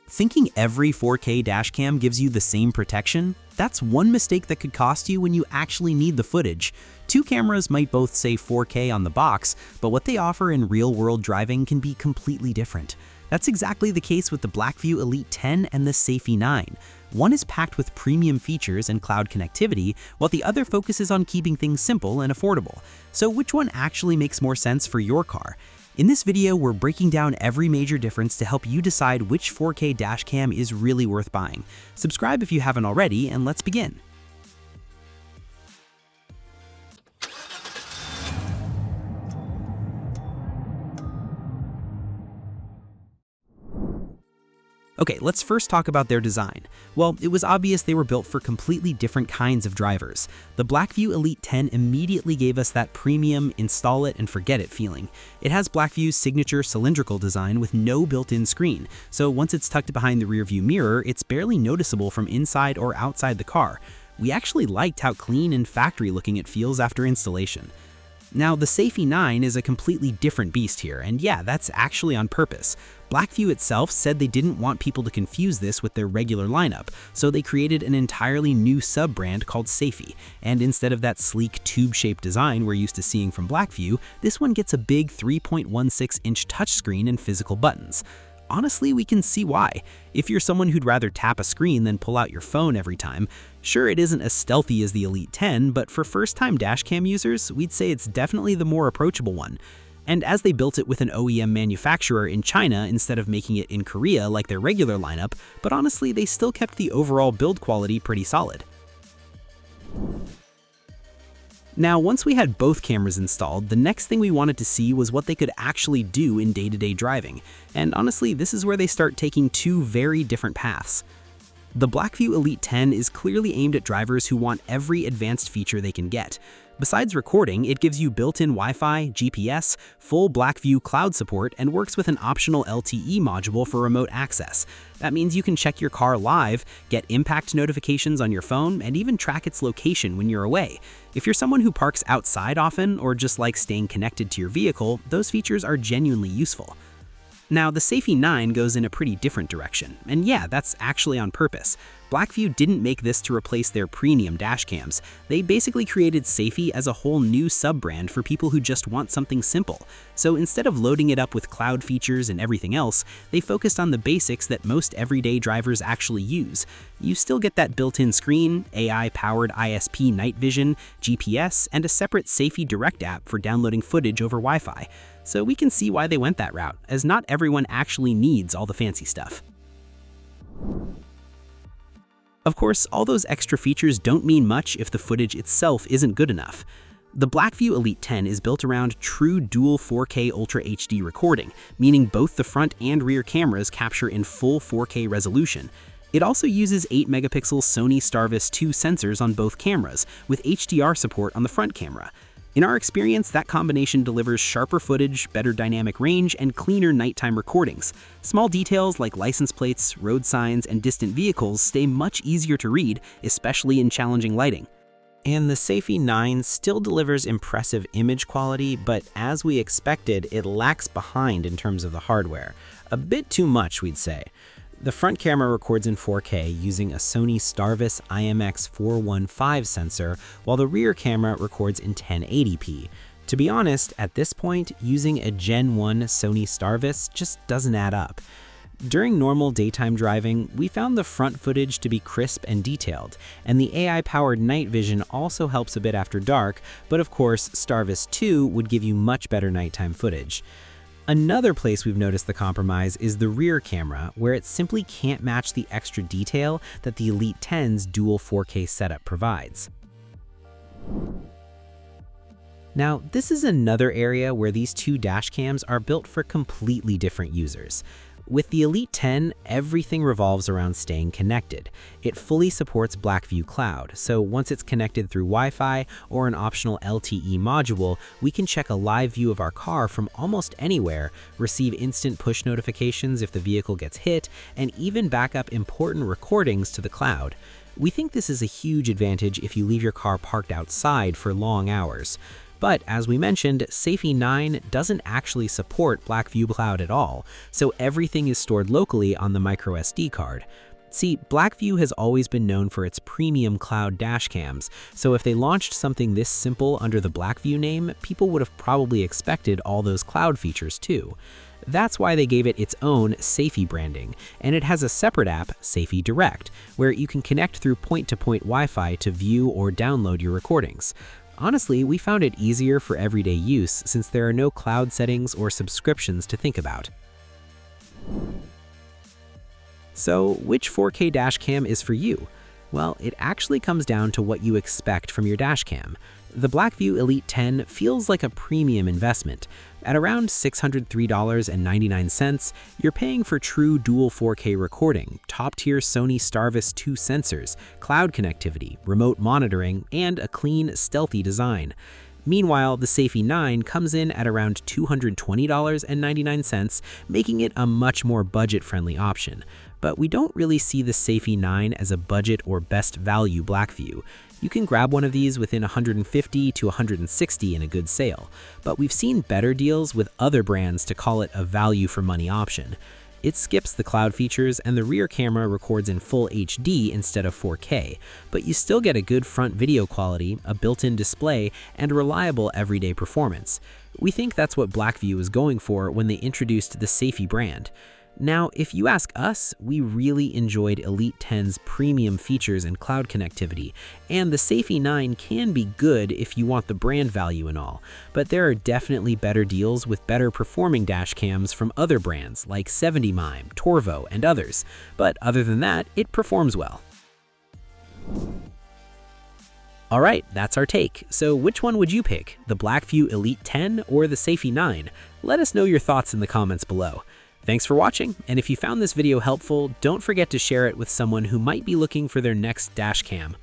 Thinking every 4K dashcam gives you the same protection? That's one mistake that could cost you when you actually need the footage. Two cameras might both say 4K on the box, but what they offer in real-world driving can be completely different. That's exactly the case with the Blackvue Elite 10 and the Safy 9. One is packed with premium features and cloud connectivity, while the other focuses on keeping things simple and affordable. So which one actually makes more sense for your car? In this video, we're breaking down every major difference to help you decide which 4K dashcam is really worth buying. Subscribe if you haven't already, and let's begin. Okay, let's first talk about their design. Well, it was obvious they were built for completely different kinds of drivers. The Blackvue Elite 10 immediately gave us that premium, install it and forget it feeling. It has Blackvue's signature cylindrical design with no built-in screen, so once it's tucked behind the rearview mirror, it's barely noticeable from inside or outside the car. We actually liked how clean and factory-looking it feels after installation. Now, the Safy 9 is a completely different beast here, and yeah, that's actually on purpose. Blackvue itself said they didn't want people to confuse this with their regular lineup, so they created an entirely new sub-brand called Safy, and instead of that sleek tube-shaped design we're used to seeing from Blackvue, this one gets a big 3.16-inch touchscreen and physical buttons. Honestly, we can see why. If you're someone who'd rather tap a screen than pull out your phone every time, sure, it isn't as stealthy as the Elite 10, but for first-time dashcam users, we'd say it's definitely the more approachable one. And as they built it with an OEM manufacturer in China instead of making it in Korea like their regular lineup, but honestly, they still kept the overall build quality pretty solid. Now, once we had both cameras installed, the next thing we wanted to see was what they could actually do in day-to-day driving. And honestly, this is where they start taking two very different paths. The Blackvue Elite 10 is clearly aimed at drivers who want every advanced feature they can get. Besides recording, it gives you built-in Wi-Fi, GPS, full Blackvue cloud support, and works with an optional LTE module for remote access. That means you can check your car live, get impact notifications on your phone, and even track its location when you're away. If you're someone who parks outside often or just likes staying connected to your vehicle, those features are genuinely useful. Now, the Safy 9 goes in a pretty different direction, and yeah, that's actually on purpose. Blackvue didn't make this to replace their premium dashcams. They basically created Safy as a whole new sub-brand for people who just want something simple. So instead of loading it up with cloud features and everything else, they focused on the basics that most everyday drivers actually use. You still get that built-in screen, AI-powered ISP night vision, GPS, and a separate Safy Direct app for downloading footage over Wi-Fi. So we can see why they went that route, as not everyone actually needs all the fancy stuff. Of course, all those extra features don't mean much if the footage itself isn't good enough. The Blackvue Elite 10 is built around true dual 4K Ultra HD recording, meaning both the front and rear cameras capture in full 4K resolution. It also uses 8-megapixel Sony Starvis 2 sensors on both cameras, with HDR support on the front camera. In our experience, that combination delivers sharper footage, better dynamic range, and cleaner nighttime recordings. Small details like license plates, road signs, and distant vehicles stay much easier to read, especially in challenging lighting. And the Safy 9 still delivers impressive image quality, but as we expected, it lacks behind in terms of the hardware. A bit too much, we'd say. The front camera records in 4K using a Sony Starvis IMX415 sensor, while the rear camera records in 1080p. To be honest, at this point, using a Gen 1 Sony Starvis just doesn't add up. During normal daytime driving, we found the front footage to be crisp and detailed, and the AI-powered night vision also helps a bit after dark, but of course, Starvis 2 would give you much better nighttime footage. Another place we've noticed the compromise is the rear camera, where it simply can't match the extra detail that the Elite 10's dual 4K setup provides. Now, this is another area where these two dashcams are built for completely different users. With the Elite 10, everything revolves around staying connected. It fully supports Blackvue Cloud, so once it's connected through Wi-Fi or an optional LTE module, we can check a live view of our car from almost anywhere, receive instant push notifications if the vehicle gets hit, and even back up important recordings to the cloud. We think this is a huge advantage if you leave your car parked outside for long hours. But as we mentioned, Safy 9 doesn't actually support Blackvue Cloud at all, so everything is stored locally on the microSD card. See, Blackvue has always been known for its premium cloud dashcams, so if they launched something this simple under the Blackvue name, people would have probably expected all those cloud features too. That's why they gave it its own Safy branding, and it has a separate app, Safy Direct, where you can connect through point-to-point Wi-Fi to view or download your recordings. Honestly, we found it easier for everyday use since there are no cloud settings or subscriptions to think about. So, which 4K dashcam is for you? Well, it actually comes down to what you expect from your dashcam. The Blackvue Elite 10 feels like a premium investment. At around $603.99, you're paying for true dual 4K recording, top-tier Sony Starvis 2 sensors, cloud connectivity, remote monitoring, and a clean, stealthy design. Meanwhile, the Safy 9 comes in at around $220.99, making it a much more budget-friendly option. But we don't really see the Safy 9 as a budget or best value Blackvue. You can grab one of these within $150 to $160 in a good sale, but we've seen better deals with other brands to call it a value for money option. It skips the cloud features and the rear camera records in full HD instead of 4K, but you still get a good front video quality, a built-in display, and reliable everyday performance. We think that's what Blackvue was going for when they introduced the Safy brand. Now, if you ask us, we really enjoyed Elite 10's premium features and cloud connectivity, and the Safy 9 can be good if you want the brand value and all, but there are definitely better deals with better performing dashcams from other brands like 70mm, Torvo, and others, but other than that, it performs well. Alright, that's our take. So which one would you pick, the Blackvue Elite 10 or the Safy 9? Let us know your thoughts in the comments below. Thanks for watching, and if you found this video helpful, don't forget to share it with someone who might be looking for their next dashcam.